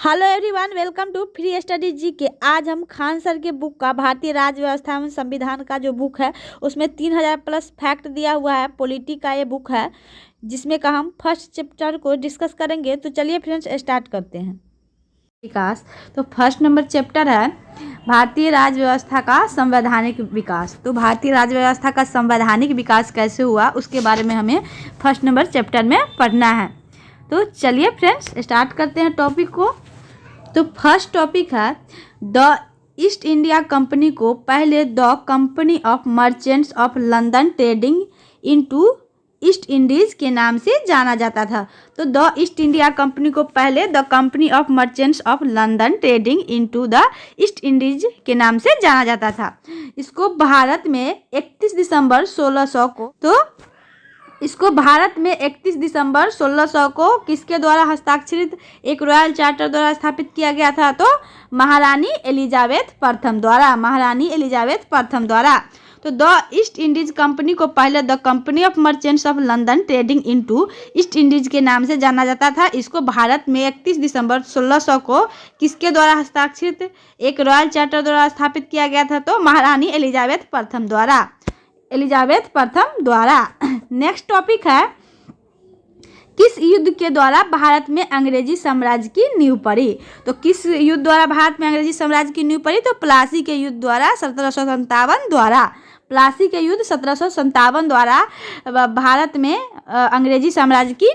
Hello everyone, welcome to free study G K. आज हम Khan sir के बुक का भारतीय राज्य व्यवस्था एवं संविधान का जो बुक है उसमें 3000 प्लस फैक्ट दिया हुआ है। पॉलिटी का ये बुक है जिसमें का हम फर्स्ट चैप्टर को डिस्कस करेंगे। तो चलिए फ्रेंड्स स्टार्ट करते हैं। विकास, तो फर्स्ट नंबर चैप्टर है भारतीय राज्य व्यवस्था का संवैधानिक विकास। तो भारतीय राज्य व्यवस्था का संवैधानिक विकास कैसे हुआ उसके बारे में हमें फर्स्ट नंबर चैप्टर में पढ़ना है। तो चलिए फ्रेंड्स स्टार्ट करते हैं टॉपिक को। तो फर्स्ट टॉपिक है द ईस्ट इंडिया कंपनी को पहले the company of merchants of London trading into east Indies के नाम से जाना जाता था। तो द ईस्ट इंडिया कंपनी को पहले the company of merchants of London trading into the east Indies के नाम से जाना जाता था। इसको भारत में 31 दिसंबर 1600 को इसको भारत में 31 दिसंबर 1600 को किसके द्वारा हस्ताक्षरित एक रॉयल चार्टर द्वारा स्थापित किया गया था? तो महारानी एलिजाबेथ प्रथम द्वारा। तो द ईस्ट इंडीज कंपनी को पहले the company of merchants of London trading into east Indies के नाम से जाना जाता था। इसको भारत में 31 दिसंबर 1600 को किसके द्वारा हस्ताक्षरित एक रॉयल चार्टर द्वारा स्थापित किया गया था? तो महारानी एलिजाबेथ प्रथम द्वारा। नेक्स्ट टॉपिक है किस युद्ध के द्वारा भारत में अंग्रेजी साम्राज्य की नींव पड़ी? तो किस युद्ध द्वारा भारत में अंग्रेजी साम्राज्य की नींव पड़ी? तो प्लासी के युद्ध द्वारा 1757 द्वारा भारत में अंग्रेजी साम्राज्य की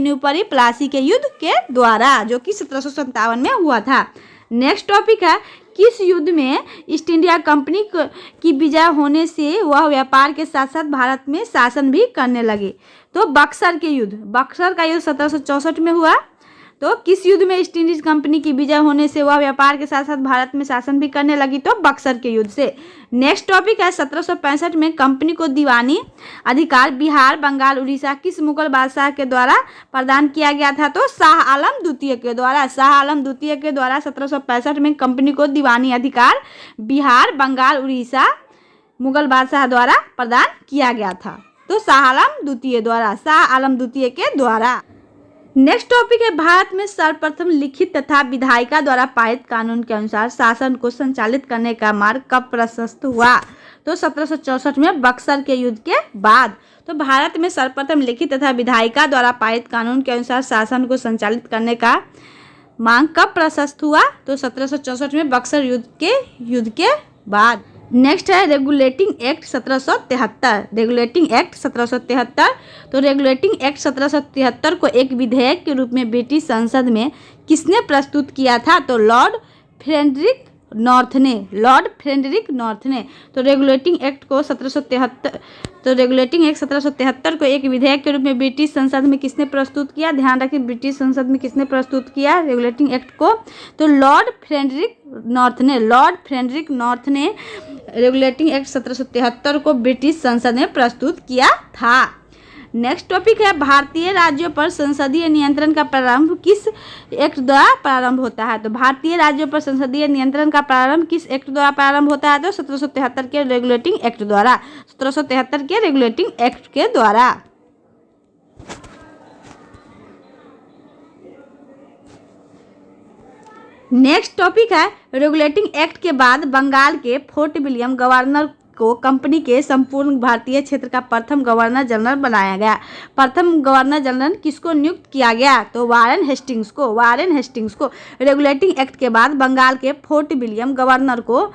नींव पड़ी। प्लासी के युद्ध के द्वारा जो कि 1757 में हुआ था। नेक्स्ट टॉपिक है किस युद्ध में ईस्ट इंडिया कंपनी की विजय होने से वह व्यापार के साथ साथ भारत में शासन भी करने लगे? तो बक्सर का युद्ध 1764 में हुआ। तो किस युद्ध में ईस्ट इंडीज कंपनी की विजय होने से वह व्यापार के साथ साथ भारत में शासन भी करने लगी? तो बक्सर के युद्ध से। नेक्स्ट टॉपिक है 1765 में कंपनी को दीवानी अधिकार बिहार, बंगाल, उड़ीसा किस मुगल बादशाह के द्वारा प्रदान किया गया था? तो शाह आलम द्वितीय के द्वारा 1765 में कंपनी को दीवानी अधिकार बिहार, बंगाल, उड़ीसा मुगल बादशाह द्वारा प्रदान किया गया था। तो शाह आलम द्वितीय के द्वारा। नेक्स्ट टॉपिक है भारत में सर्वप्रथम लिखित तथा विधायिका द्वारा पारित कानून के अनुसार शासन को संचालित करने का मार्ग कब प्रशस्त हुआ? तो 1764 में बक्सर के युद्ध के बाद। तो भारत में सर्वप्रथम लिखित तथा विधायिका द्वारा पारित कानून के अनुसार शासन को संचालित करने का मांग कब प्रशस्त हुआ? तो 1764 में बक्सर युद्ध के बाद। नेक्स्ट है रेगुलेटिंग एक्ट 1773। तो रेगुलेटिंग एक्ट 1773 को एक विधेयक के रूप में ब्रिटिश संसद में किसने प्रस्तुत किया था? तो लॉर्ड फ्रेडरिक नॉर्थ ने। तो रेगुलेटिंग एक्ट 1773 को एक विधेयक के रूप में ब्रिटिश संसद में किसने प्रस्तुत किया? ध्यान रखें ब्रिटिश संसद में किसने प्रस्तुत किया रेगुलेटिंग एक्ट को? तो लॉर्ड फ्रेडरिक नॉर्थ ने रेगुलेटिंग एक्ट 1773 को ब्रिटिश संसद में प्रस्तुत किया था। नेक्स्ट टॉपिक है भारतीय राज्यों पर संसदीय नियंत्रण का प्रारंभ किस एक्ट द्वारा प्रारंभ होता है? तो भारतीय राज्यों पर संसदीय नियंत्रण का प्रारंभ किस एक्ट द्वारा प्रारंभ होता है? तो 1773 के रेगुलेटिंग एक्ट के द्वारा। नेक्स्ट टॉपिक है रेगुलेटिंग एक्ट के बाद बंगाल के फोर्ट विलियम गवर्नर को कंपनी के संपूर्ण भारतीय क्षेत्र का प्रथम गवर्नर जनरल बनाया गया। प्रथम गवर्नर जनरल किसको नियुक्त किया गया? तो वारेन हेस्टिंग्स को। रेगुलेटिंग एक्ट के बाद बंगाल के फोर्ट विलियम गवर्नर को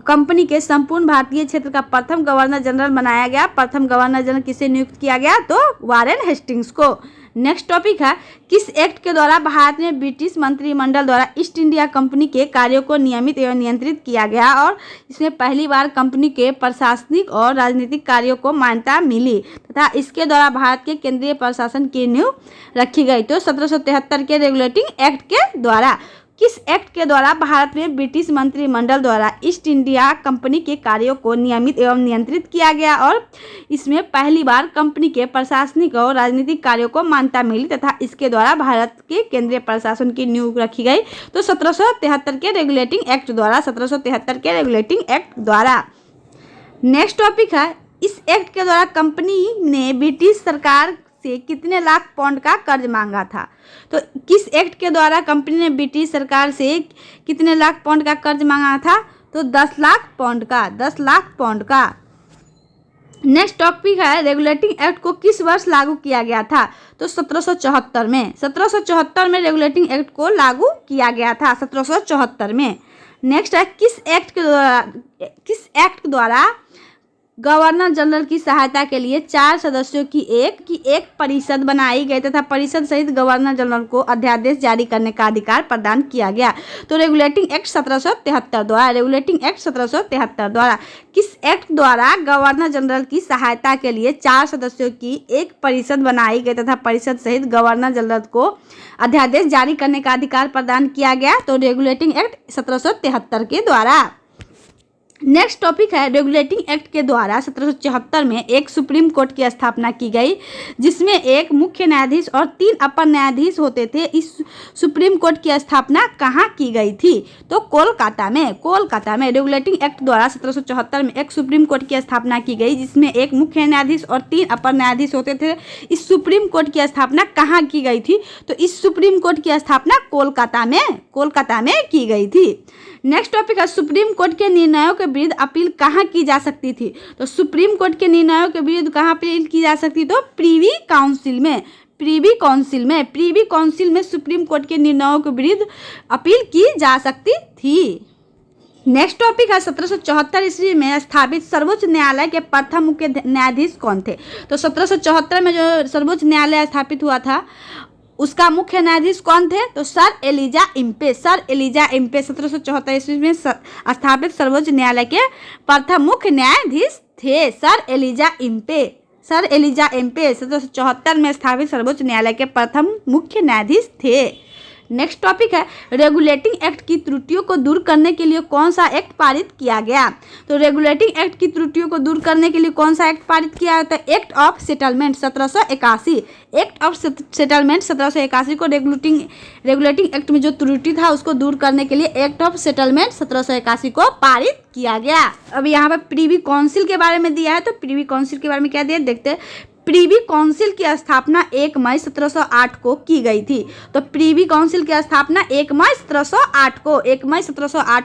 कंपनी के संपूर्ण भारतीय क्षेत्र का प्रथम गवर्नर जनरल बनाया गया। प्रथम गवर्नर जनरल किसे नियुक्त किया गया? तो वारेन हेस्टिंग्स को। नेक्स्ट टॉपिक है किस एक्ट के द्वारा भारत में ब्रिटिश मंत्रिमंडल द्वारा ईस्ट इंडिया कंपनी के कार्यों को नियमित एवं नियंत्रित किया गया और इसमें पहली बार कंपनी के प्रशासनिक और राजनीतिक कार्यों को मान्यता मिली तथा इसके द्वारा भारत के केंद्रीय प्रशासन की नींव रखी गई? तो 1773 के रेगुलेटिंग एक्ट के द्वारा। किस एक्ट के द्वारा भारत में ब्रिटिश मंत्रिमंडल द्वारा ईस्ट इंडिया कंपनी के कार्यों को नियमित एवं नियंत्रित किया गया और इसमें पहली बार कंपनी के प्रशासनिक और राजनीतिक कार्यों को मान्यता मिली तथा इसके द्वारा भारत के केंद्रीय प्रशासन की नींव रखी गई? तो 1773 के रेगुलेटिंग एक्ट द्वारा। नेक्स्ट टॉपिक है इस एक्ट के द्वारा कंपनी ने ब्रिटिश सरकार से कितने लाख पाउंड का कर्ज मांगा था? तो किस एक्ट के द्वारा कंपनी ने ब्रिटिश सरकार से कितने लाख पाउंड का कर्ज मांगा था? तो 10 लाख पाउंड का, 10 लाख पाउंड का। नेक्स्ट टॉपिक है रेगुलेटिंग एक्ट को किस वर्ष लागू किया गया था? तो 1774 में, 1774 में रेगुलेटिंग एक्ट को लागू किया गया था, 1774 में। नेक्स्ट है किस एक्ट द्वारा गवर्नर जनरल की सहायता के लिए 4 सदस्यों की एक परिषद बनाई गई तथा परिषद सहित गवर्नर जनरल को अध्यादेश जारी करने का अधिकार प्रदान किया गया? तो रेगुलेटिंग एक्ट 1773 द्वारा, रेगुलेटिंग एक्ट 1773 द्वारा। किस एक्ट द्वारा गवर्नर जनरल की सहायता के लिए 4 सदस्यों की एक परिषद बनाई गई तथा परिषद सहित गवर्नर जनरल को अध्यादेश जारी करने का अधिकार प्रदान किया गया? तो रेगुलेटिंग एक्ट 1773 के द्वारा। नेक्स्ट टॉपिक है रेगुलेटिंग एक्ट के द्वारा 1774 में एक सुप्रीम कोर्ट की स्थापना की गई जिसमें एक मुख्य न्यायाधीश और 3 अपर न्यायाधीश होते थे। इस सुप्रीम कोर्ट की स्थापना कहाँ की गई थी? तो कोलकाता में, कोलकाता में। रेगुलेटिंग एक्ट द्वारा 1774 में एक सुप्रीम कोर्ट की स्थापना की गई जिसमें एक मुख्य न्यायाधीश और 3 अपर न्यायाधीश होते थे। इस सुप्रीम कोर्ट की स्थापना कहाँ की गई थी? तो इस सुप्रीम कोर्ट की स्थापना कोलकाता में की गई थी। नेक्स्ट टॉपिक है सुप्रीम कोर्ट के निर्णयों के विरुद्ध अपील कहाँ की जा सकती थी? तो सुप्रीम कोर्ट के निर्णयों के विरुद्ध कहाँ अपील की जा सकती? तो प्रीवी काउंसिल में, प्रीवी काउंसिल में, प्रीवी काउंसिल में सुप्रीम कोर्ट के निर्णयों के विरुद्ध अपील की जा सकती थी। नेक्स्ट टॉपिक है 1774 ईस्वी में स्थापित सर्वोच्च न्यायालय के प्रथम मुख्य न्यायाधीश कौन थे? तो 1774 में जो सर्वोच्च न्यायालय स्थापित हुआ था उसका मुख्य न्यायाधीश कौन थे? तो sir Elijah Impey, sir Elijah Impey 1774 ईस्वी में स्थापित सर्वोच्च न्यायालय के प्रथम मुख्य न्यायाधीश थे, sir Elijah Impey, sir Elijah Impey 1774 में स्थापित सर्वोच्च न्यायालय के प्रथम मुख्य न्यायाधीश थे। नेक्स्ट टॉपिक है रेगुलेटिंग एक्ट की त्रुटियों को दूर करने के लिए कौन सा एक्ट पारित किया गया? तो रेगुलेटिंग एक्ट की त्रुटियों को दूर करने के लिए कौन सा एक्ट पारित किया गया? तो act of settlement 1781, act of settlement 1781 को रेगुलेटिंग एक्ट में जो त्रुटि था उसको दूर करने के लिए एक्ट ऑफ सेटलमेंट 1781 को पारित किया गया। अब यहाँ पर प्रीवी काउंसिल के बारे में दिया है, तो प्रीवी काउंसिल के बारे में क्या दिया देखते हैं। प्रीवी काउंसिल की स्थापना 1 मई 1708 को की गई थी। तो प्रीवी काउंसिल की स्थापना 1 मई 1708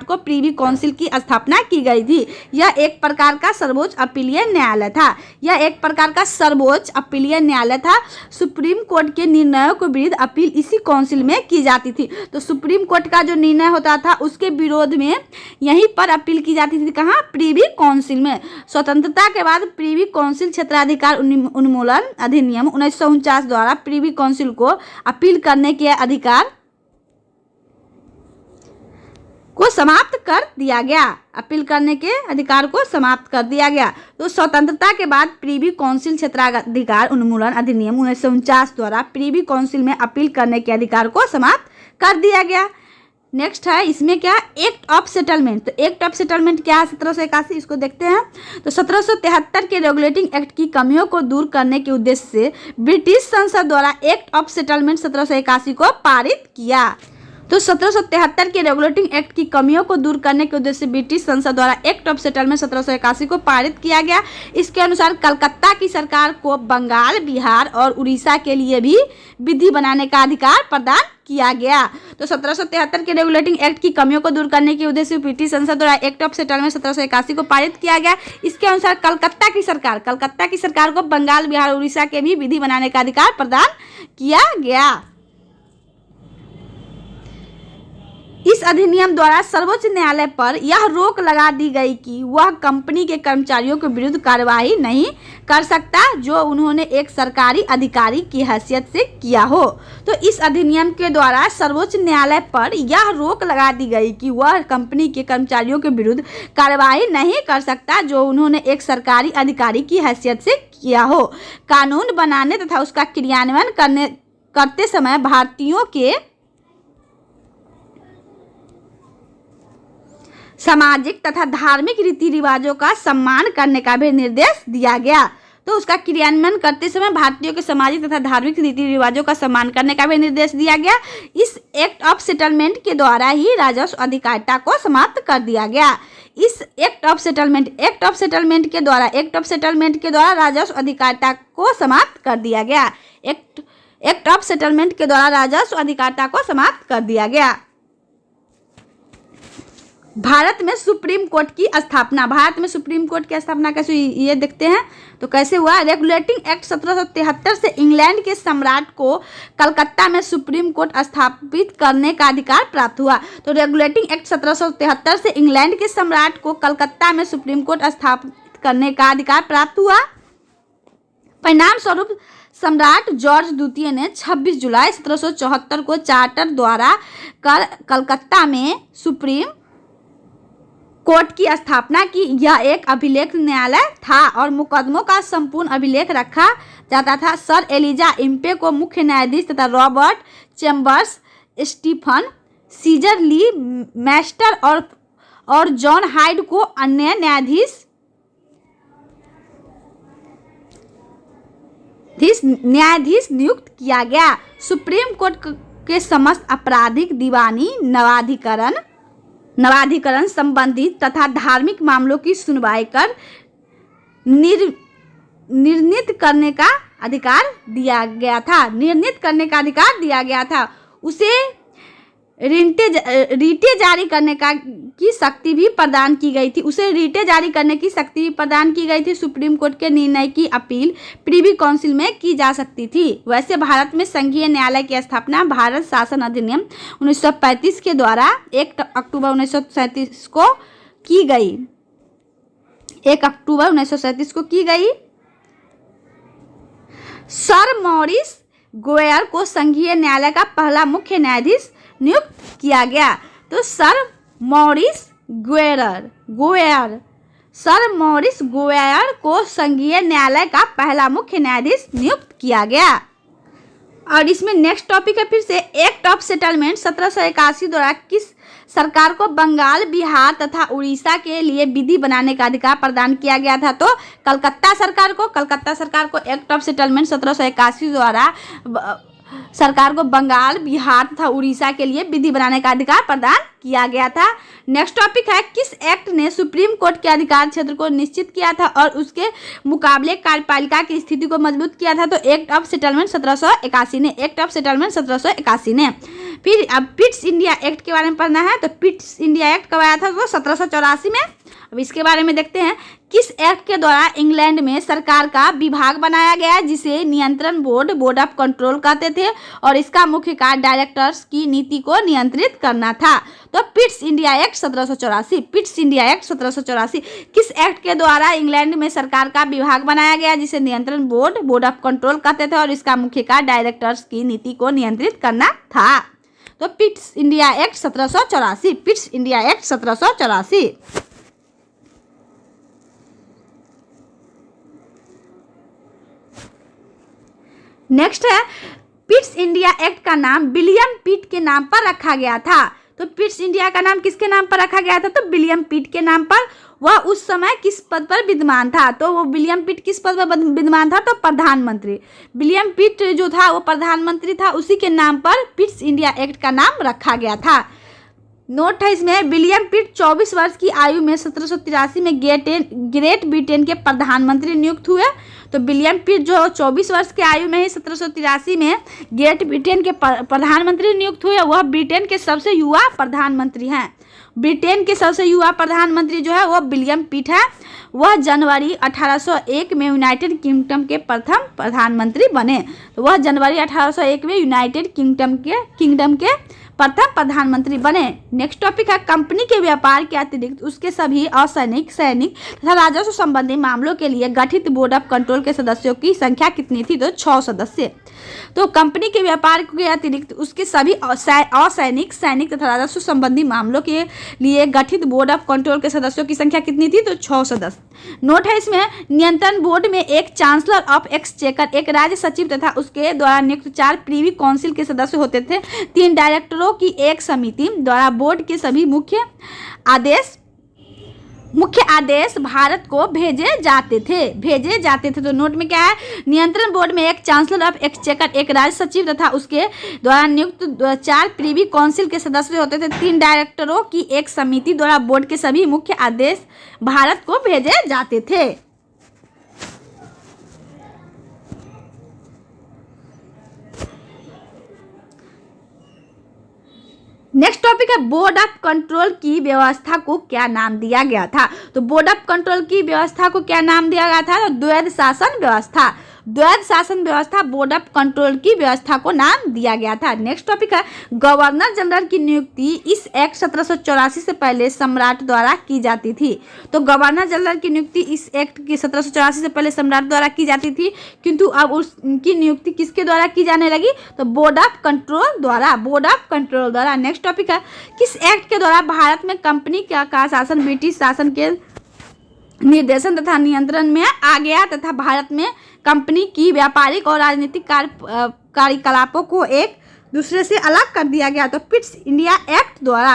को प्रीवी काउंसिल की स्थापना की गई थी। यह एक प्रकार का सर्वोच्च अपीलीय न्यायालय था, यह एक प्रकार का सर्वोच्च अपीलीय न्यायालय था। सुप्रीम कोर्ट के निर्णयों के विरुद्ध अपील इसी काउंसिल में की जाती थी। तो सुप्रीम कोर्ट का जो निर्णय होता था उसके विरोध में यहीं पर अपील की जाती थी। कहाँ? प्रीवी काउंसिल में। स्वतंत्रता के बाद प्रीवी काउंसिल क्षेत्राधिकार उन्मूलन अधिनियम 1949 द्वारा प्रीवी काउंसिल को अपील करने के अधिकार को समाप्त कर दिया गया, अपील करने के अधिकार को समाप्त कर दिया गया। तो स्वतंत्रता के बाद प्रीवी काउंसिल क्षेत्राधिकार उन्मूलन अधिनियम 1949 द्वारा प्रीवी काउंसिल में अपील करने के अधिकार को समाप्त कर दिया गया। नेक्स्ट है इसमें क्या? Act of settlement. तो एक्ट ऑफ सेटलमेंट क्या है? 1781, इसको देखते हैं। तो 1773 के रेगुलेटिंग एक्ट की कमियों को दूर करने के उद्देश्य से ब्रिटिश संसद द्वारा एक्ट ऑफ सेटलमेंट 1781 को पारित किया। तो 1773 के रेगुलेटिंग एक्ट की कमियों को दूर करने के उद्देश्य से ब्रिटिश संसद द्वारा एक्ट ऑफ सेटलमेंट 1781 को पारित किया गया। इसके अनुसार कलकत्ता की सरकार को बंगाल, बिहार और उड़ीसा के लिए भी विधि बनाने का अधिकार प्रदान किया गया। तो 1773 के रेगुलेटिंग एक्ट की कमियों को दूर करने के उद्देश्य से ब्रिटिश संसद द्वारा एक्ट ऑफ सेटलमेंट 1781 को पारित किया गया। इसके अनुसार कलकत्ता की सरकार को बंगाल, बिहार और उड़ीसा के भी विधि बनाने का अधिकार प्रदान किया गया। इस अधिनियम द्वारा सर्वोच्च न्यायालय पर यह रोक लगा दी गई कि वह कंपनी के कर्मचारियों के विरुद्ध कार्रवाई नहीं कर सकता जो उन्होंने एक सरकारी अधिकारी की हैसियत से किया हो। तो इस अधिनियम के द्वारा सर्वोच्च न्यायालय पर यह रोक लगा दी गई कि वह कंपनी के कर्मचारियों के विरुद्ध कार्रवाई नहीं कर सकता जो उन्होंने एक सरकारी अधिकारी की हैसियत से किया हो। कानून बनाने तथा उसका क्रियान्वयन करते समय भारतीयों के सामाजिक तथा धार्मिक रीति रिवाजों का सम्मान करने का भी निर्देश दिया गया। तो उसका क्रियान्वयन करते समय भारतीयों के सामाजिक तथा धार्मिक रीति रिवाजों का सम्मान करने का भी निर्देश दिया गया। इस एक्ट ऑफ सेटलमेंट के द्वारा ही राजस्व अधिकारिता को समाप्त कर दिया गया। इस एक्ट ऑफ सेटलमेंट के द्वारा राजस्व अधिकारिता को समाप्त कर दिया गया। एक्ट ऑफ सेटलमेंट के द्वारा राजस्व अधिकारिता को समाप्त कर दिया गया। भारत में सुप्रीम कोर्ट की स्थापना कैसे हुई ये देखते हैं। तो कैसे हुआ? रेगुलेटिंग एक्ट 1773 से इंग्लैंड के सम्राट को कलकत्ता में सुप्रीम कोर्ट स्थापित करने का अधिकार प्राप्त हुआ। तो रेगुलेटिंग एक्ट 1773 से इंग्लैंड के सम्राट को कलकत्ता में सुप्रीम कोर्ट स्थापित करने का अधिकार प्राप्त हुआ। परिणाम स्वरूप सम्राट जॉर्ज द्वितीय ने 26 जुलाई 1774 को चार्टर द्वारा कलकत्ता में सुप्रीम कोर्ट की स्थापना की। यह एक अभिलेख न्यायालय था और मुकदमों का संपूर्ण अभिलेख रखा जाता था। सर एलिजा इम्पे को मुख्य न्यायाधीश तथा रॉबर्ट चेम्बर्स, स्टीफन सीजर ली मैस्टर और जॉन हाइड को अन्य न्यायाधीश नियुक्त किया गया। सुप्रीम कोर्ट के समस्त आपराधिक, दीवानी, नवाधिकरण संबंधित तथा धार्मिक मामलों की सुनवाई कर निर्णित करने का अधिकार दिया गया था। उसे रीटें जारी करने की शक्ति भी प्रदान की गई थी। सुप्रीम कोर्ट के निर्णय की अपील प्रीवी काउंसिल में की जा सकती थी। वैसे भारत में संघीय न्यायालय की स्थापना भारत शासन अधिनियम 1935 के द्वारा 1 अक्टूबर 1937 को की गई। सर मॉरिस गोयर को संघीय न्यायालय का पहला मुख्य न्यायाधीश नियुक्त किया गया। तो सर मॉरिस गोयर को संघीय न्यायालय का पहला मुख्य न्यायाधीश नियुक्त किया गया। और इसमें नेक्स्ट टॉपिक है फिर से एक्ट ऑफ सेटलमेंट 1781 द्वारा किस सरकार को बंगाल, बिहार तथा उड़ीसा के लिए विधि बनाने का अधिकार प्रदान किया गया था? तो कलकत्ता सरकार को एक्ट ऑफ सेटलमेंट 1781 द्वारा सरकार को बंगाल, बिहार तथा उड़ीसा के लिए विधि बनाने का अधिकार प्रदान किया गया था। नेक्स्ट टॉपिक है किस एक्ट ने सुप्रीम कोर्ट के अधिकार क्षेत्र को निश्चित किया था और उसके मुकाबले कार्यपालिका की स्थिति को मजबूत किया था? तो एक्ट ऑफ सेटलमेंट 1781 ने। फिर अब पिट्स इंडिया एक्ट के बारे में पढ़ना है। तो पिट्स इंडिया एक्ट कब आया था? वो 1784 में। अब इसके बारे में देखते हैं। किस एक्ट के द्वारा इंग्लैंड में सरकार का विभाग बनाया गया जिसे नियंत्रण बोर्ड ऑफ कंट्रोल कहते थे और इसका मुख्य कार्य डायरेक्टर्स की नीति को नियंत्रित करना था? तो पिट्स इंडिया एक्ट 1784। किस एक्ट के द्वारा इंग्लैंड में सरकार का विभाग बनाया गया जिसे नियंत्रण बोर्ड ऑफ कंट्रोल कहते थे और इसका मुख्य कार्य डायरेक्टर्स की नीति को नियंत्रित करना था? तो पिट्स इंडिया एक्ट 1784। नेक्स्ट है पिट्स इंडिया एक्ट का नाम विलियम पिट के नाम पर रखा गया था। तो पिट्स इंडिया का नाम किसके नाम पर रखा गया था? तो विलियम पिट के नाम पर। वह उस समय किस पद पर विद्यमान था? तो वो विलियम पिट किस पद पर विद्यमान था? तो प्रधानमंत्री। विलियम पिट जो था वो प्रधानमंत्री था, उसी के नाम पर पिट्स इंडिया एक्ट का नाम रखा गया था। नोट है इसमें, विलियम पिट 24 वर्ष की आयु में 1783 में ग्रेट ब्रिटेन के प्रधानमंत्री नियुक्त हुए। तो विलियम पिट जो 24 वर्ष की आयु में ही 1783 में ग्रेट ब्रिटेन के प्रधानमंत्री नियुक्त हुए। वह ब्रिटेन के सबसे युवा प्रधानमंत्री हैं। ब्रिटेन के सबसे युवा प्रधानमंत्री जो है वो विलियम पिट है। वह जनवरी 1801 में यूनाइटेड किंगडम के प्रथम प्रधानमंत्री बने। तो वह जनवरी 1801 में यूनाइटेड किंगडम के प्रथम प्रधानमंत्री बने। नेक्स्ट टॉपिक है कंपनी के व्यापार के अतिरिक्त उसके सभी असैनिक, सैनिक तथा राजस्व संबंधी मामलों के लिए गठित बोर्ड ऑफ कंट्रोल के सदस्यों की संख्या कितनी थी? तो 6 सदस्य। तो कंपनी के व्यापार के अतिरिक्त उसके सभी असैनिक, सैनिक तथा राजस्व संबंधी मामलों के लिए गठित बोर्ड ऑफ कंट्रोल के सदस्यों की संख्या कितनी थी? तो 6 सदस्य। नोट है इसमें, नियंत्रण बोर्ड में एक चांसलर ऑफ एक्सचेकर, एक राज्य सचिव तथा उसके द्वारा नियुक्त 4 प्रीवी काउंसिल के सदस्य होते थे। 3 डायरेक्टरों की एक समिति द्वारा बोर्ड के सभी मुख्य आदेश मुख्य आदेश भारत को भेजे जाते थे। तो नोट में क्या है, नियंत्रण बोर्ड में एक चांसलर ऑफ एक्सचेकर, एक राज्य सचिव तथा उसके द्वारा नियुक्त 4 प्रीवी काउंसिल के सदस्य होते थे। 3 डायरेक्टरों की एक समिति द्वारा बोर्ड के सभी मुख्य आदेश भारत को भेजे जाते थे। नेक्स्ट टॉपिक है बोर्ड ऑफ कंट्रोल की व्यवस्था को क्या नाम दिया गया था। तो बोर्ड ऑफ कंट्रोल की व्यवस्था को क्या नाम दिया गया था, तो द्वैध शासन व्यवस्था। द्वैध शासन व्यवस्था बोर्ड ऑफ कंट्रोल की व्यवस्था को नाम दिया गया था। नेक्स्ट टॉपिक है गवर्नर जनरल की नियुक्ति इस एक्ट 1784 से पहले सम्राट द्वारा की जाती थी। तो गवर्नर जनरल की नियुक्ति इस एक्ट की 1784 से पहले सम्राट द्वारा की जाती थी, किंतु अब उनकी नियुक्ति किसके द्वारा की जाने लगी, तो बोर्ड ऑफ कंट्रोल द्वारा, बोर्ड ऑफ कंट्रोल द्वारा। नेक्स्ट टॉपिक है किस एक्ट के द्वारा भारत में कंपनी का शासन ब्रिटिश शासन के निर्देशन तथा नियंत्रण में आ गया तथा भारत में कंपनी की व्यापारिक और राजनीतिक कार्यकलापों को एक दूसरे से अलग कर दिया गया। तो पिट्स इंडिया एक्ट द्वारा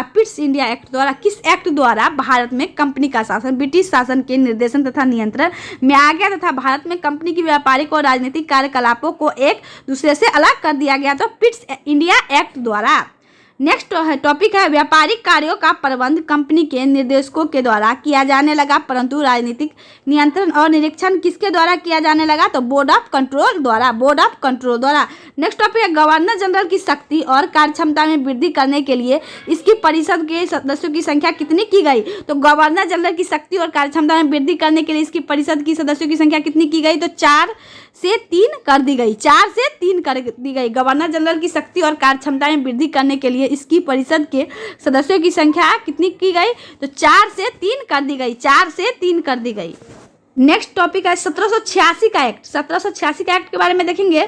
किस एक्ट द्वारा भारत में कंपनी का शासन ब्रिटिश शासन के निर्देशन तथा नियंत्रण में आ गया तथा भारत में कंपनी की व्यापारिक और राजनीतिक कार्यकलापों को एक दूसरे से अलग कर दिया गया, तो पिट्स इंडिया एक्ट द्वारा। नेक्स्ट टॉपिक है व्यापारिक कार्यों का प्रबंध कंपनी के निर्देशकों के द्वारा किया जाने लगा, परंतु राजनीतिक नियंत्रण और निरीक्षण किसके द्वारा किया जाने लगा, तो बोर्ड ऑफ कंट्रोल द्वारा, बोर्ड ऑफ कंट्रोल द्वारा। नेक्स्ट टॉपिक है गवर्नर जनरल की शक्ति और कार्यक्षमता में वृद्धि करने के लिए इसकी परिषद के सदस्यों की संख्या कितनी की गई। तो गवर्नर जनरल की शक्ति और कार्यक्षमता में वृद्धि करने के लिए इसकी परिषद की सदस्यों की संख्या कितनी की गई, तो 4 से 3 कर दी गई, 4 से 3 कर दी गई। गवर्नर जनरल की शक्ति और कार्यक्षमता में वृद्धि करने के लिए इसकी परिषद के सदस्यों की संख्या कितनी की गई, तो 4 से 3 कर दी गई, 4 से 3 कर दी गई। नेक्स्ट टॉपिक है 1786 का एक्ट। 1786 का एक्ट के बारे में देखेंगे,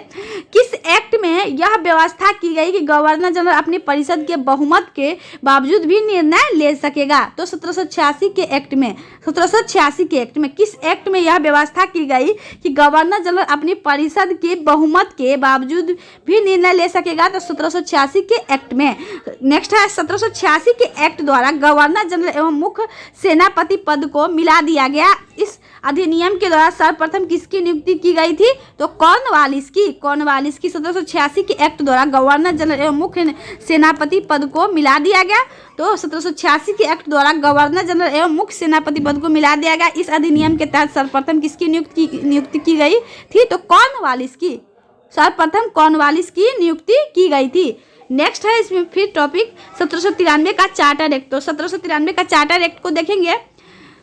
किस एक्ट में यह व्यवस्था की गई कि गवर्नर जनरल अपनी परिषद के बहुमत के बावजूद भी निर्णय ले सकेगा। तो 1786 के एक्ट में, 1786 के एक्ट में किस एक्ट में यह व्यवस्था की गई कि गवर्नर जनरल अपनी परिषद के बहुमत के बावजूद भी निर्णय ले सकेगा, तो 1786 के एक्ट में। नेक्स्ट है 1786 के एक्ट द्वारा गवर्नर जनरल एवं मुख्य सेनापति पद को मिला दिया गया। इस अधिनियम के द्वारा सर्वप्रथम किसकी नियुक्ति की गई थी, तो कॉर्नवालिस की। 1786 के एक्ट द्वारा गवर्नर जनरल एवं मुख्य सेनापति पद को मिला दिया गया। तो 1786 के एक्ट द्वारा गवर्नर जनरल एवं मुख्य सेनापति पद को मिला दिया गया। इस अधिनियम के तहत सर्वप्रथम किसकी नियुक्ति की गई थी, तो कॉर्नवालिस की। सर्वप्रथम कॉर्नवालिस की नियुक्ति की गई थी। नेक्स्ट है इसमें फिर टॉपिक 1793 का चार्टर एक्ट। तो 1793 का चार्टर एक्ट को देखेंगे,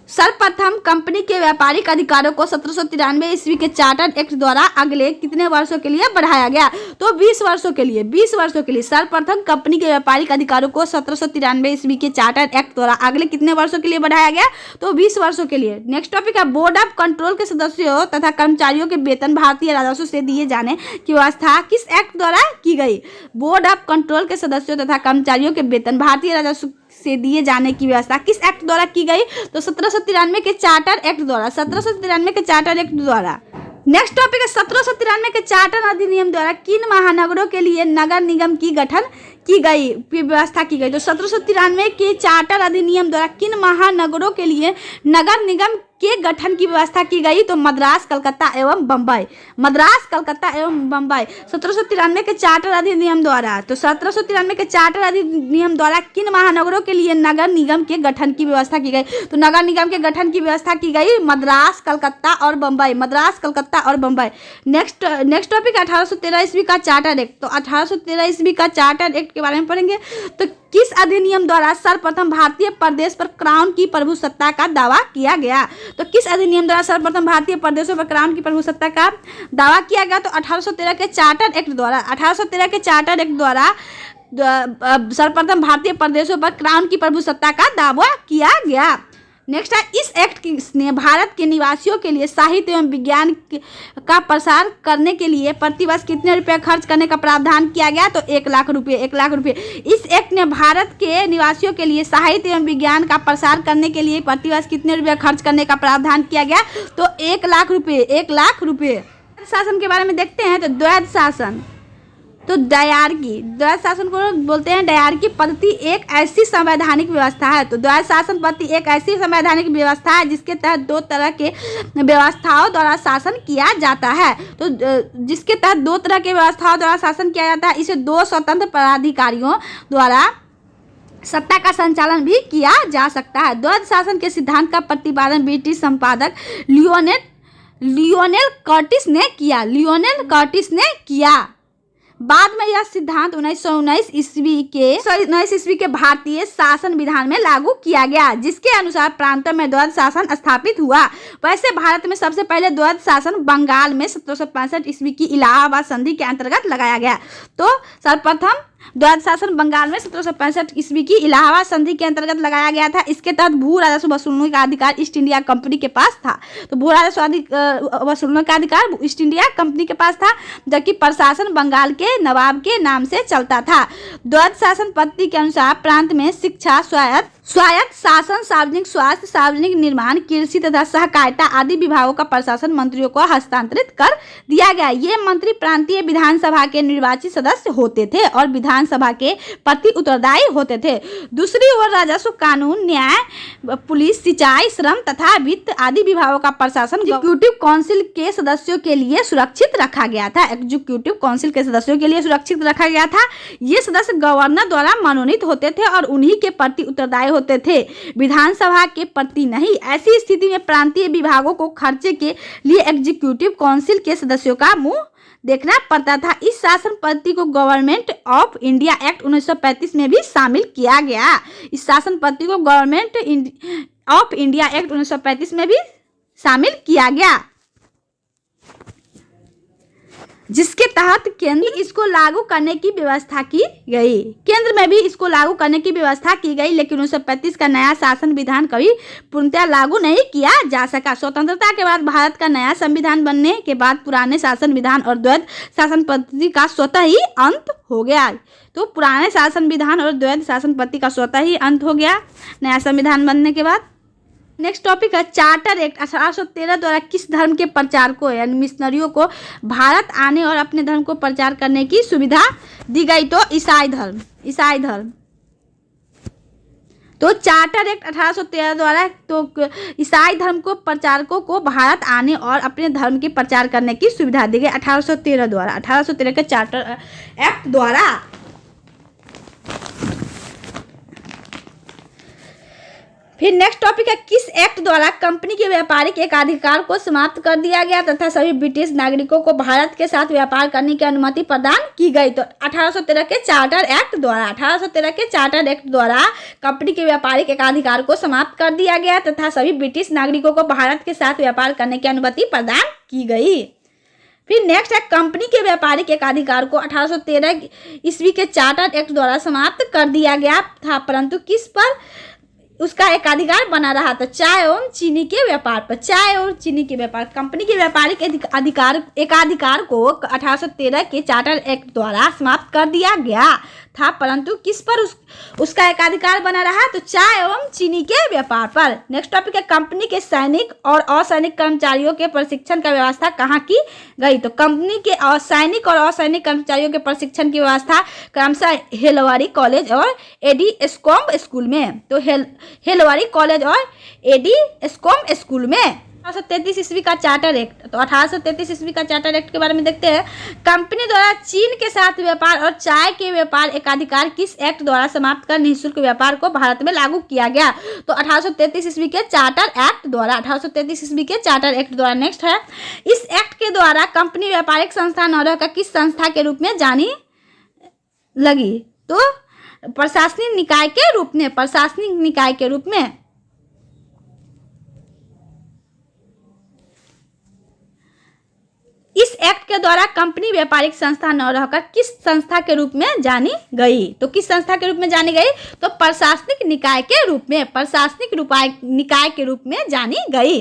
सर्वप्रथम कंपनी के व्यापारिक अधिकारों को 1793 ईस्वी के चार्टर एक्ट द्वारा अगले कितने वर्षों के लिए बढ़ाया गया, तो 20 वर्षों के लिए। 20 वर्षों के लिए सर्वप्रथम कंपनी के व्यापारिक अधिकारों को 1793 ईस्वी के चार्टर एक्ट द्वारा अगले कितने वर्षों के लिए बढ़ाया गया, तो 20 वर्षों के लिए। नेक्स्ट टॉपिक है बोर्ड ऑफ कंट्रोल के सदस्यों तथा कर्मचारियों के वेतन भारतीय राजस्व से दिए जाने की व्यवस्था किस एक्ट द्वारा की गई। बोर्ड ऑफ कंट्रोल के सदस्यों तथा कर्मचारियों के वेतन भारतीय राजस्व से दिए जाने की व्यवस्था किस एक्ट द्वारा की गई, तो 1793 के चार्टर एक्ट द्वारा, 1793 के चार्टर एक्ट द्वारा। नेक्स्ट टॉपिक है 1793 के चार्टर अधिनियम द्वारा किन महानगरों के लिए नगर निगम की गठन की गई, व्यवस्था की गई। तो 1793 के चार्टर अधिनियम द्वारा किन महानगरों के लिए नगर निगम के गठन की व्यवस्था की गई, तो मद्रास, कलकत्ता एवं बम्बई। मद्रास, कलकत्ता एवं बम्बई 1793 के चार्टर अधिनियम द्वारा। तो 1793 के चार्टर अधिनियम द्वारा किन महानगरों के लिए नगर निगम के गठन की व्यवस्था की गई, तो नगर निगम के गठन की व्यवस्था की गई मद्रास, कलकत्ता और बम्बई। मद्रास, कलकत्ता और बम्बई। नेक्स्ट टॉपिक 1813 ईस्वी का चार्टर एक्ट। तो 1813 ईस्वी का चार्टर एक्ट के बारे में पढ़ेंगे। तो किस अधिनियम द्वारा सर्वप्रथम भारतीय प्रदेश पर क्राउन की प्रभुसत्ता का दावा किया गया, तो किस अधिनियम द्वारा सर्वप्रथम भारतीय प्रदेशों पर क्राउन की प्रभुसत्ता का दावा किया गया, तो 1813 के चार्टर एक्ट द्वारा। 1813 के चार्टर एक्ट द्वारा सर्वप्रथम भारतीय प्रदेशों पर क्राउन की प्रभुसत्ता का दावा किया गया। नेक्स्ट है इस एक्ट ने भारत के निवासियों के लिए साहित्य एवं विज्ञान का प्रसार करने के लिए प्रतिवर्ष कितने रुपए खर्च करने का प्रावधान किया गया, तो 1 लाख रुपए। 1 लाख रुपए। इस एक्ट ने भारत के निवासियों के लिए साहित्य एवं विज्ञान का प्रसार करने के लिए प्रतिवर्ष कितने रुपए खर्च करने का प्रावधान किया गया, तो 1 लाख रुपए। 1 लाख रुपए। शासन के बारे में देखते हैं, तो द्वैध शासन। तो द्वैध शासन को बोलते हैं डायरकी पद्धति। एक ऐसी संवैधानिक व्यवस्था है, तो द्वैध शासन पद्धति एक ऐसी संवैधानिक व्यवस्था है जिसके तहत दो तरह के व्यवस्थाओं द्वारा शासन किया जाता है। तो जिसके तहत दो तरह के व्यवस्थाओं द्वारा शासन किया जाता है, इसे दो स्वतंत्र पदाधिकारियों द्वारा सत्ता का संचालन भी किया जा सकता है। द्वैध शासन के सिद्धांत का प्रतिपादन ब्रिटिश संपादक लियोनेल कर्टिस ने किया। बाद में यह सिद्धांत 1919 ईस्वी के भारतीय शासन विधान में लागू किया गया, जिसके अनुसार प्रांतों में द्वैध शासन स्थापित हुआ। वैसे भारत में सबसे पहले द्वैध शासन बंगाल में 1765 ईस्वी की इलाहाबाद संधि के अंतर्गत लगाया गया। तो सर्वप्रथम द्वैध शासन बंगाल में 1765 ईस्वी की इलाहाबाद संधि के अंतर्गत लगाया गया था। इसके तहत भू राजस्व वसूलने का अधिकार ईस्ट इंडिया कंपनी के पास था। तो भू राजस्व वसूलने का अधिकार ईस्ट इंडिया कंपनी के पास था, जबकि प्रशासन बंगाल के नवाब के नाम से चलता था। द्वैध शासन पद्धति के अनुसार प्रांत में शिक्षा, स्वायत्त शासन, सार्वजनिक स्वास्थ्य, सार्वजनिक निर्माण, कृषि तथा सहकारिता आदि विभागों का प्रशासन मंत्रियों को हस्तांतरित कर दिया गया। ये मंत्री प्रांतीय विधानसभा के निर्वाचित सदस्य होते थे और विधानसभा के प्रति उत्तरदायी होते थे। दूसरी ओर राजस्व, कानून, न्याय, पुलिस, सिंचाई, श्रम तथा वित्त आदि विभागों का प्रशासन एग्जीक्यूटिव काउंसिल के सदस्यों के लिए सुरक्षित रखा गया था। ये सदस्य गवर्नर द्वारा मनोनीत होते थे और उन्हीं के प्रति उत्तरदायी होते थे, विधानसभा के प्रति नहीं। ऐसी स्थिति में प्रांतीय विभागों को खर्चे के लिए एग्जीक्यूटिव काउंसिल के सदस्यों का मुंह देखना पड़ता था। इस शासन पद्धति को गवर्नमेंट ऑफ इंडिया एक्ट 1935 में भी शामिल किया गया। इस शासन पद्धति को गवर्नमेंट ऑफ इंडिया एक्ट 1935 में भी शामिल किया गया, जिसके तहत केंद्र इसको लागू करने की व्यवस्था की गई। केंद्र में भी इसको लागू करने की व्यवस्था की गई, लेकिन 1935 का नया शासन विधान कभी पूर्णतः लागू नहीं किया जा सका। स्वतंत्रता के बाद भारत का नया संविधान बनने के बाद पुराने शासन विधान और द्वैध शासन पद्धति का स्वतः ही अंत हो गया। तो पुराने शासन विधान और द्वैध शासन पद्धति का स्वतः ही अंत हो गया नया संविधान बनने के बाद। नेक्स्ट टॉपिक है चार्टर एक्ट 1813 द्वारा किस धर्म के प्रचारकों यानी मिशनरियों को भारत आने और अपने धर्म को प्रचार करने की सुविधा दी गई? तो ईसाई धर्म। तो चार्टर एक्ट 1813 द्वारा तो ईसाई धर्म को प्रचारकों को भारत आने और अपने धर्म के प्रचार करने की सुविधा दी गई 1813 के चार्टर एक्ट द्वारा। फिर नेक्स्ट टॉपिक है किस एक्ट द्वारा कंपनी के व्यापारिक एकाधिकार को समाप्त कर दिया गया तथा सभी ब्रिटिश नागरिकों को भारत के साथ व्यापार करने की अनुमति प्रदान की गई? तो 1813 के चार्टर एक्ट द्वारा कंपनी के व्यापारिक एकाधिकार को समाप्त कर दिया गया तथा सभी ब्रिटिश नागरिकों को भारत के साथ व्यापार करने की अनुमति प्रदान की गई। फिर नेक्स्ट है कंपनी के व्यापारिक एकाधिकार को 1813 ईस्वी के चार्टर एक्ट द्वारा समाप्त कर दिया गया था, परंतु किस पर उसका एकाधिकार बना रहा था? चाय और चीनी के व्यापार। कंपनी के व्यापारिक एकाधिकार को 1813 के चार्टर एक्ट द्वारा समाप्त कर दिया गया था, परंतु किस पर उसका एकाधिकार बना रहा? तो चाय एवं चीनी के व्यापार पर। नेक्स्ट टॉपिक है कंपनी के सैनिक और असैनिक कर्मचारियों के प्रशिक्षण का व्यवस्था कहाँ की गई? तो कंपनी के सैनिक और असैनिक कर्मचारियों के प्रशिक्षण की व्यवस्था क्रमशः हेलवारी कॉलेज और एडी एस्कॉम्ब स्कूल में। तो हेलवारी कॉलेज और एडी एस्कॉम्ब स्कूल में। 1833 ईस्वी का चार्टर एक्ट। तो 1833 ईस्वी का चार्टर एक्ट के बारे में देखते हैं। कंपनी द्वारा चीन के साथ व्यापार और चाय के व्यापार एकाधिकार किस एक्ट द्वारा समाप्त कर निःशुल्क व्यापार को भारत में लागू किया गया? तो 1833 ईस्वी के चार्टर एक्ट द्वारा। नेक्स्ट है इस एक्ट के द्वारा कंपनी व्यापारिक संस्था न रहकर किस संस्था के रूप में जानी लगी? तो प्रशासनिक निकाय के रूप में। इस एक्ट के द्वारा कंपनी व्यापारिक संस्था न रहकर किस संस्था के रूप में जानी गई? तो किस संस्था के रूप में जानी गई? तो प्रशासनिक निकाय के रूप में जानी गई।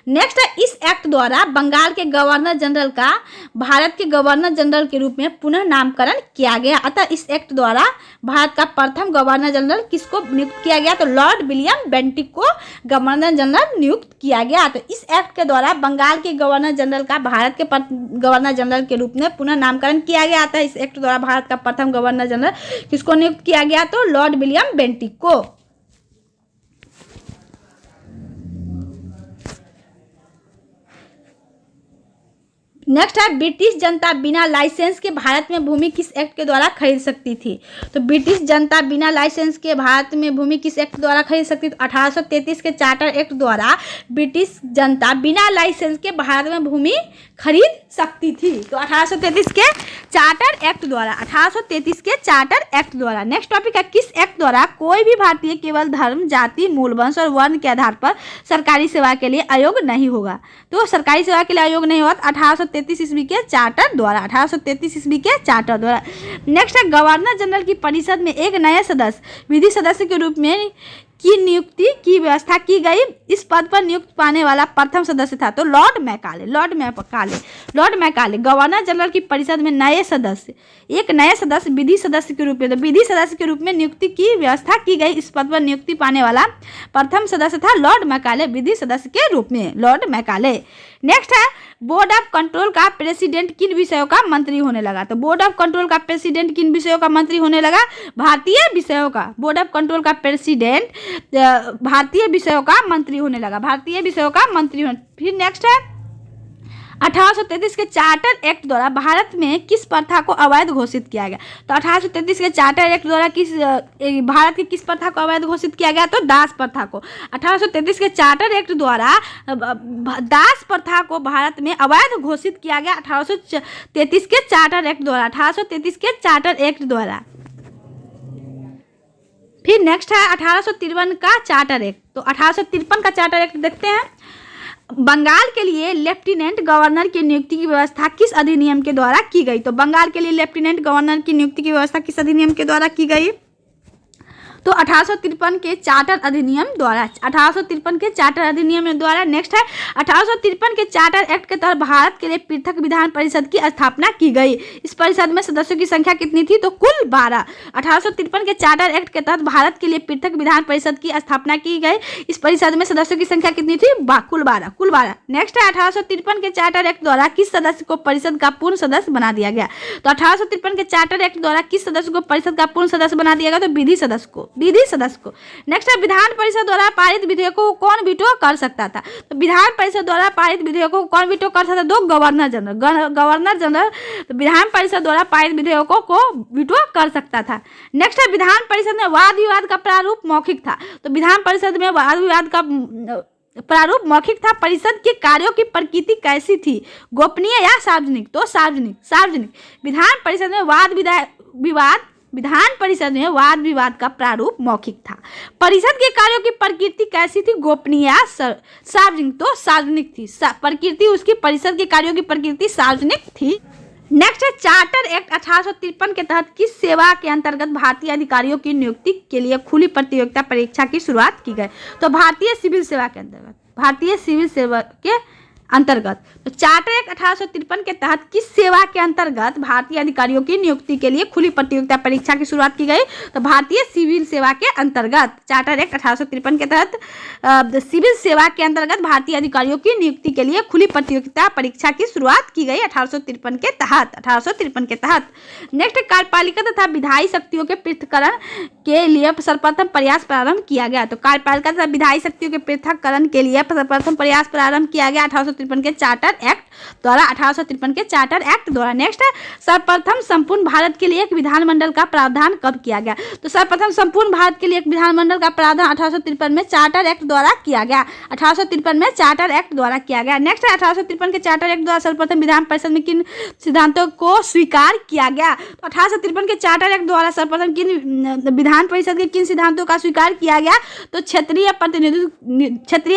नेक्स्ट है, इस एक्ट द्वारा बंगाल के गवर्नर जनरल का भारत के गवर्नर जनरल के रूप में पुनः नामकरण किया गया। अतः इस एक्ट द्वारा भारत का प्रथम गवर्नर जनरल किसको नियुक्त किया गया? तो लॉर्ड विलियम बेंटिक को गवर्नर जनरल नियुक्त किया गया। तो इस एक्ट के द्वारा बंगाल के गवर्नर जनरल का भारत के गवर्नर जनरल के रूप में पुनः नामकरण किया गया। अतः इस एक्ट द्वारा भारत का प्रथम गवर्नर जनरल किसको नियुक्त किया गया? तो लॉर्ड विलियम बेंटिक को। नेक्स्ट है, ब्रिटिश जनता बिना लाइसेंस के भारत में भूमि किस एक्ट के द्वारा खरीद सकती थी? तो ब्रिटिश जनता बिना लाइसेंस के भारत में भूमि किस एक्ट द्वारा खरीद सकती थी? 1833 के चार्टर एक्ट द्वारा ब्रिटिश जनता बिना लाइसेंस के भारत में भूमि खरीद सकती थी। तो 1833 के चार्टर एक्ट द्वारा, 1833 के चार्टर एक्ट द्वारा। नेक्स्ट टॉपिक है, किस एक्ट द्वारा कोई भी भारतीय केवल धर्म, जाति, मूल वंश और वर्ण के आधार पर सरकारी सेवा के लिए अयोग्य नहीं होगा? तो सरकारी सेवा के लिए अयोग्य नहीं होगा 1833 ईस्वी के चार्टर द्वारा, 1833 ईस्वी के चार्टर द्वारा। नेक्स्ट है, गवर्नर जनरल की परिषद में एक नए सदस्य, विधि सदस्य के रूप में की नियुक्ति की व्यवस्था की गई। इस पद पर नियुक्त पाने वाला प्रथम सदस्य था तो Lord Macaulay. Lord Macaulay governor general की परिषद में नए सदस्य, एक नए सदस्य विधि सदस्य के रूप में, तो विधि सदस्य के रूप में नियुक्ति की व्यवस्था की गई। इस पद पर नियुक्ति पाने वाला प्रथम सदस्य था लॉर्ड मैकाले, विधि सदस्य के रूप में लॉर्ड मैकाले। नेक्स्ट है, बोर्ड ऑफ कंट्रोल का प्रेसिडेंट किन विषयों का मंत्री होने लगा? तो बोर्ड ऑफ कंट्रोल का प्रेसिडेंट किन विषयों का मंत्री होने लगा? भारतीय विषयों का। बोर्ड ऑफ कंट्रोल का प्रेसिडेंट भारतीय विषयों का मंत्री होने लगा, भारतीय विषयों का मंत्री होने। फिर नेक्स्ट है, 1833 के चार्टर एक्ट द्वारा भारत में किस प्रथा को अवैध घोषित किया गया? तो 1833 के चार्टर एक्ट द्वारा भारत की किस प्रथा को अवैध घोषित किया गया? तो दास प्रथा को। 1833 के चार्टर एक्ट द्वारा दास प्रथा को भारत में अवैध घोषित किया गया। 1833 के चार्टर एक्ट द्वारा, 1833 के चार्टर एक्ट द्वारा। फिर नेक्स्ट है 1853 का चार्टर एक्ट। तो 1853 का चार्टर एक्ट देखते हैं। बंगाल के लिए लेफ्टिनेंट गवर्नर की नियुक्ति की व्यवस्था किस अधिनियम के द्वारा की गई? तो बंगाल के लिए लेफ्टिनेंट गवर्नर की नियुक्ति की व्यवस्था किस अधिनियम के द्वारा की गई? तो 1853 के चार्टर अधिनियम द्वारा, 1853 के चार्टर अधिनियम द्वारा। नेक्स्ट है, 1853 के चार्टर एक्ट के तहत भारत के लिए पृथक विधान परिषद की स्थापना की गई। इस परिषद में सदस्यों की संख्या कितनी थी? तो कुल 12। 1853 के चार्टर एक्ट के तहत भारत के लिए पृथक विधान परिषद की स्थापना की गई। इस परिषद में सदस्यों की संख्या कितनी थी? कुल 12। नेक्स्ट है, 1853 के चार्टर एक्ट द्वारा किस सदस्य को परिषद का पूर्ण सदस्य बना दिया गया? तो 1853 के चार्टर एक्ट द्वारा किस सदस्य को परिषद का पूर्ण सदस्य बना दिया गया? तो विधि सदस्य को। नेक्स्ट है, विधान परिषद द्वारा पारित विधेयकों को कौन वीटो कर सकता था? तो विधान परिषद द्वारा पारित विधेयकों को कौन वीटो कर सकता था? तो गवर्नर जनरल विधान परिषद द्वारा पारित विधेयकों को वीटो कर सकता था। नेक्स्ट है, विधान परिषद में वाद विवाद का प्रारूप मौखिक था। तो विधान परिषद में वाद विवाद का प्रारूप मौखिक था। परिषद के कार्यों की प्रकृति कैसी थी? गोपनीय या सार्वजनिक? तो सार्वजनिक। विधान परिषद में वाद विवाद का प्रारूप मौखिक था। परिषद के कार्यों की प्रकृति कैसी थी? गोपनीय या सार्वजनिक? तो सार्वजनिक थी। प्रकृति उसकी, परिषद के कार्यों की प्रकृति सार्वजनिक थी। नेक्स्ट है, चार्टर एक्ट 1853 के तहत किस सेवा के अंतर्गत भारतीय अधिकारियों की नियुक्ति के लिए खुली प्रतियोगिता परीक्षा की शुरुआत की गई? तो भारतीय सिविल सेवा के अंतर्गत। तो चार्टर एक्ट 1853 के तहत किस सेवा के अंतर्गत भारतीय अधिकारियों की नियुक्ति के लिए खुली प्रतियोगिता परीक्षा की शुरुआत की गई? तो भारतीय सिविल सेवा के अंतर्गत। चार्टर एक्ट 1853 के तहत सिविल सेवा के अंतर्गत भारतीय अधिकारियों की नियुक्ति के लिए खुली प्रतियोगिता परीक्षा की शुरुआत की गई 1853 के तहत। नेक्स्ट, कार्यपालिका तथा विधायी शक्तियों के पृथक्करण के लिए सर्वप्रथम प्रयास प्रारंभ किया गया। तो कार्यपालिका तथा विधायी शक्तियों के पृथक्करण के लिए सर्वप्रथम प्रयास प्रारंभ किया गया 1853 के चार्टर एक्ट द्वारा, 1853 के चार्टर एक्ट द्वारा। नेक्स्ट है, सर्वप्रथम संपूर्ण भारत के लिए एक विधानमंडल का प्रावधान कब किया गया? तो सर्वप्रथम संपूर्ण भारत के लिए एक विधानमंडल का प्रावधान 1853 में चार्टर एक्ट द्वारा किया गया। 1853 में चार्टर एक्ट द्वारा किया गया। नेक्स्ट है, 1853 के चार्टर एक्ट द्वारा सर्वप्रथम विधान परिषद में किन सिद्धांतों को स्वीकार किया गया? तो 1853 के चार्टर एक्ट द्वारा सर्वप्रथम विधान परिषद के किन सिद्धांतों का स्वीकार किया गया? तो क्षेत्रीय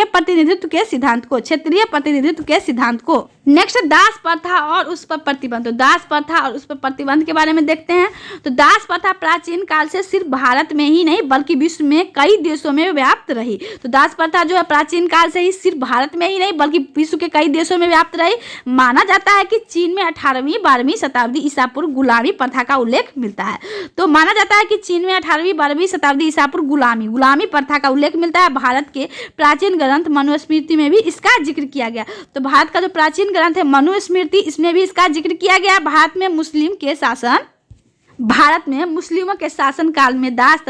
प्रतिनिधित्व के सिद्धांत को, क्षेत्रीय प्रतिनिधित्व प्रतिनिधित्व के सिद्धांत को। नेक्स्ट दास प्रथा और उस पर प्रतिबंध। तो दास प्रथा और उस पर प्रतिबंध के बारे में देखते हैं। तो दास प्रथा प्राचीन काल से सिर्फ भारत में ही नहीं बल्कि विश्व में कई देशों में व्याप्त रही। तो दास प्रथा जो है प्राचीन काल से ही सिर्फ भारत में ही नहीं बल्कि विश्व के कई देशों में व्याप्त रही। माना जाता है कि चीन में 18वीं 12वीं शताब्दी ईसा पूर्व गुलामी प्रथा का उल्लेख मिलता है। तो माना जाता है कि चीन में 18वीं 12वीं शताब्दी ईसा पूर्व गुलामी प्रथा का उल्लेख मिलता है। भारत के प्राचीन ग्रंथ मनुस्मृति में भी इसका जिक्र किया गया। तो भारत का जो प्राचीन ग्रंथ है मनुस्मृति, इसमें भी इसका जिक्र किया गया। भारत में मुस्लिमों के शासन काल में दास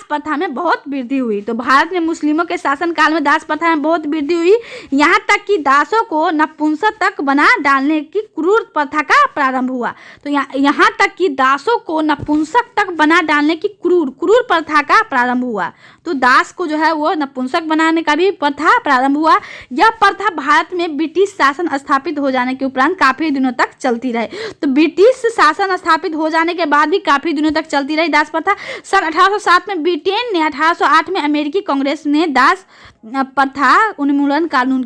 प्रथा में बहुत वृद्धि हुई। तो भारत में मुस्लिमों के शासन काल में दास प्रथा में बहुत वृद्धि हुई, यहाँ तक कि दासों को नपुंसक तक बना डालने की क्रूर प्रथा का प्रारंभ हुआ। तो यहाँ तक कि दासों को नपुंसक तक बना डालने की क्रूर प्रथा का प्रारंभ हुआ। तो दास को जो है वो नपुंसक बनाने का भी प्रथा प्रारंभ हुआ। यह प्रथा भारत में ब्रिटिश शासन स्थापित हो जाने के उपरांत काफी दिनों तक चलती रही। तो ब्रिटिश शासन स्थापित हो जाने के बाद भी काफी दिनों तक चलती रही दास प्रथा। सन 1807 में ब्रिटेन ने, 1808 में अमेरिकी कांग्रेस ने दास प्रथा उन्मूलन कानून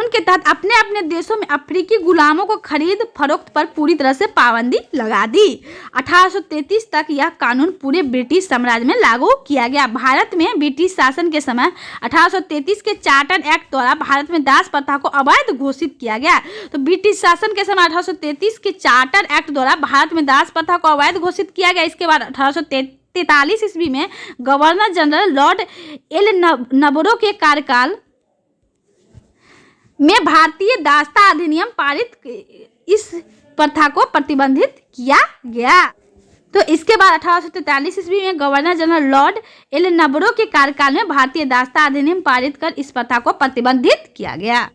के तहत अपने अपने देशों में अफ्रीकी गुलामों को खरीद फरोख्त पर पूरी तरह से पाबंदी लगा दी। 1833 तक यह कानून पूरे ब्रिटिश साम्राज्य में लागू किया गया। भारत में ब्रिटिश शासन के समय 1833 के चार्टर एक्ट द्वारा भारत में दास प्रथा को अवैध घोषित किया गया। तो ब्रिटिश शासन के समय 1833 के चार्टर एक्ट द्वारा भारत में दास प्रथा को अवैध घोषित किया गया। इसके बाद 1843 ईस्वी में गवर्नर जनरल लॉर्ड एल नबरो के कार्यकाल में भारतीय दासता अधिनियम पारित इस प्रथा को प्रतिबंधित किया गया। तो इसके बाद 1843 ईस्वी में गवर्नर जनरल लॉर्ड एल नबरो के कार्यकाल में भारतीय दासता अधिनियम पारित कर इस प्रथा को प्रतिबंधित किया गया।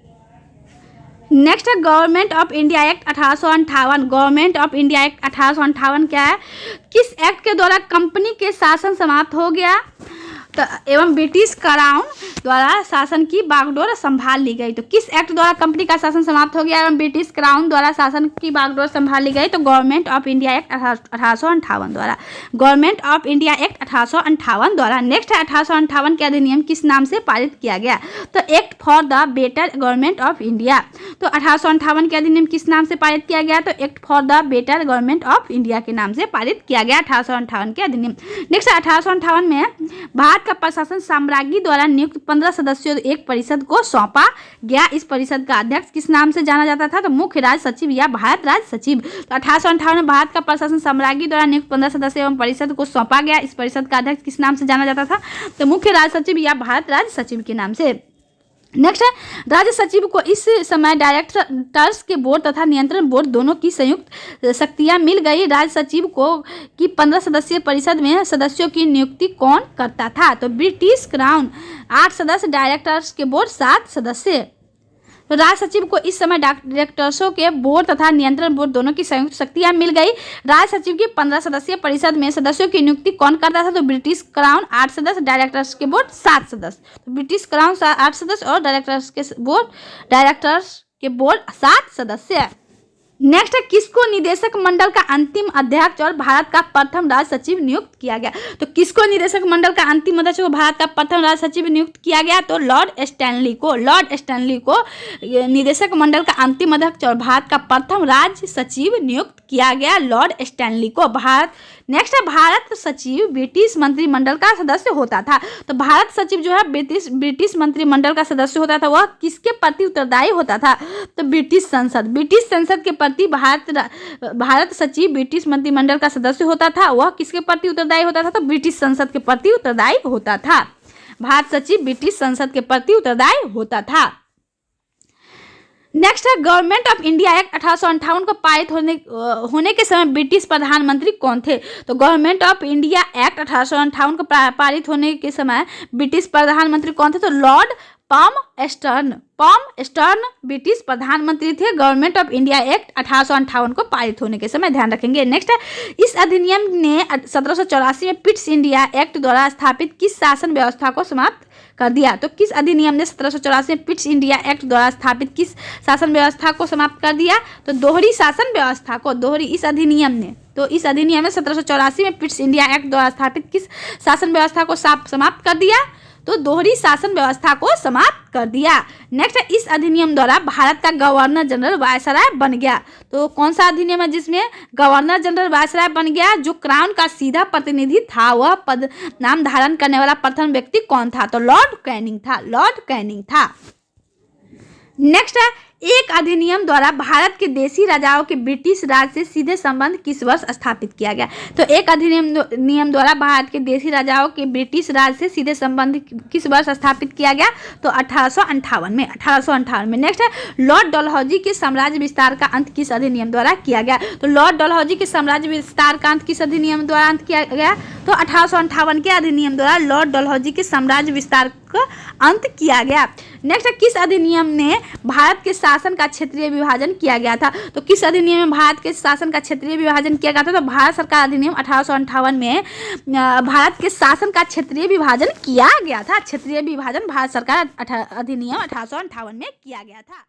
नेक्स्ट है government of India act 1858। Government of India act 1858 क्या है? किस एक्ट के द्वारा कंपनी के शासन समाप्त हो गया एवं ब्रिटिश क्राउन द्वारा शासन की बागडोर संभाल ली गई? तो किस एक्ट द्वारा कंपनी का शासन समाप्त हो गया एवं ब्रिटिश क्राउन द्वारा शासन की बागडोर संभाल ली गई? तो गवर्नमेंट ऑफ इंडिया एक्ट 1858 द्वारा। गवर्नमेंट ऑफ इंडिया एक्ट 1858 द्वारा। नेक्स्ट है 1858 के अधिनियम किस नाम से पारित किया गया? तो act for the better government of India. तो 1858 के अधिनियम किस नाम से पारित किया गया? तो act for the better government of India के नाम से पारित किया गया 1858 के अधिनियम। नेक्स्ट 1858 में भारत का प्रशासन साम्राज्ञी द्वारा नियुक्त 15 सदस्यों एक परिषद को सौंपा गया। इस परिषद का अध्यक्ष किस नाम से जाना जाता था? तो मुख्य राज सचिव या भारत राज सचिव। तो 1858 में भारत का प्रशासन साम्राज्ञी द्वारा नियुक्त 15 सदस्य एवं परिषद को सौंपा गया। इस परिषद का अध्यक्ष किस नाम से जाना जाता था? तो मुख्य राज सचिव या भारत राज सचिव के नाम से। नेक्स्ट है राज्य सचिव को इस समय डायरेक्टर्स के बोर्ड तथा नियंत्रण बोर्ड दोनों की संयुक्त शक्तियां मिल गई। राज्य सचिव को की 15 सदस्यीय परिषद में सदस्यों की नियुक्ति कौन करता था? तो ब्रिटिश क्राउन। 8 सदस्य, डायरेक्टर्स के बोर्ड 7 सदस्य। तो राज्य सचिव को इस समय डायरेक्टर्सों के बोर्ड तथा नियंत्रण बोर्ड दोनों की संयुक्त शक्तियां मिल गई। राज्य सचिव की 15 सदस्यीय परिषद में सदस्यों की नियुक्ति कौन करता था? तो ब्रिटिश क्राउन 8 सदस्य, डायरेक्टर्स के बोर्ड 7 सदस्य। तो ब्रिटिश क्राउन 8 सदस्य और डायरेक्टर्स के बोर्ड 7 सदस्य। नेक्स्ट है किसको निदेशक मंडल का अंतिम अध्यक्ष और भारत का प्रथम राज्य सचिव नियुक्त किया गया? तो किसको निदेशक मंडल का अंतिम अध्यक्ष और भारत का प्रथम राज्य सचिव नियुक्त किया गया? तो लॉर्ड स्टैनली को निदेशक मंडल का अंतिम अध्यक्ष और भारत का प्रथम राज्य सचिव नियुक्त किया गया लॉर्ड स्टैनली को। नेक्स्ट है भारत सचिव ब्रिटिश मंत्रिमंडल का सदस्य होता था। तो भारत सचिव जो है ब्रिटिश मंत्रिमंडल का सदस्य होता था। वह किसके प्रति उत्तरदायी होता था? तो ब्रिटिश संसद के प्रति भारत सचिव ब्रिटिश मंत्रिमंडल का सदस्य होता था। वह किसके प्रति उत्तरदायी होता था? तो ब्रिटिश संसद के प्रति उत्तरदायी होता था। भारत सचिव ब्रिटिश संसद के प्रति उत्तरदायी होता था। नेक्स्ट है गवर्नमेंट ऑफ इंडिया एक्ट 1858 को पारित होने के समय ब्रिटिश प्रधानमंत्री कौन थे? तो गवर्नमेंट ऑफ इंडिया एक्ट 1858 को पारित होने के समय ब्रिटिश प्रधानमंत्री कौन थे? तो लॉर्ड पॉम स्टर्न ब्रिटिश प्रधानमंत्री थे। गवर्नमेंट ऑफ इंडिया एक्ट 1858 को पारित होने के समय ध्यान रखेंगे। नेक्स्ट है इस अधिनियम ने 1784 में पिट्स इंडिया एक्ट द्वारा स्थापित किस शासन व्यवस्था को समाप्त कर दिया? तो किस अधिनियम ने 1784 में पिट्स इंडिया एक्ट द्वारा स्थापित किस शासन व्यवस्था को समाप्त कर दिया? तो दोहरी शासन व्यवस्था को। इस अधिनियम ने 1784 में पिट्स इंडिया एक्ट द्वारा स्थापित किस शासन व्यवस्था को समाप्त कर दिया? तो दोहरी शासन व्यवस्था को समाप्त कर दिया। नेक्स्ट, इस अधिनियम द्वारा भारत का गवर्नर जनरल वायसराय बन गया। तो कौन सा अधिनियम है जिसमें गवर्नर जनरल वायसराय बन गया? जो क्राउन का सीधा प्रतिनिधि था, वह पद नाम धारण करने वाला प्रथम व्यक्ति कौन था? तो लॉर्ड कैनिंग था। नेक्स्ट है, एक अधिनियम द्वारा भारत के देशी राजाओं के ब्रिटिश राज से सीधे संबंध किस वर्ष स्थापित किया गया? तो एक अधिनियम द्वारा भारत के देशी राजाओं के ब्रिटिश राज से सीधे संबंध किस वर्ष स्थापित किया गया? तो 1858 में। नेक्स्ट है, लॉर्ड डलहौजी के साम्राज्य विस्तार का अंत किस अधिनियम द्वारा किया गया? तो लॉर्ड डलहौजी के साम्राज्य विस्तार का अंत किस अधिनियम द्वारा अंत किया गया? तो 1858 के अधिनियम द्वारा लॉर्ड डलहौजी के साम्राज्य विस्तार का अंत किया गया। नेक्स्ट, किस अधिनियम ने भारत के शासन का क्षेत्रीय विभाजन किया गया था? तो किस अधिनियम में भारत के शासन का क्षेत्रीय विभाजन किया गया था? तो भारत सरकार अधिनियम 1858 में भारत के शासन का क्षेत्रीय विभाजन किया गया था। क्षेत्रीय विभाजन भारत सरकार अधिनियम 1858 में किया गया था।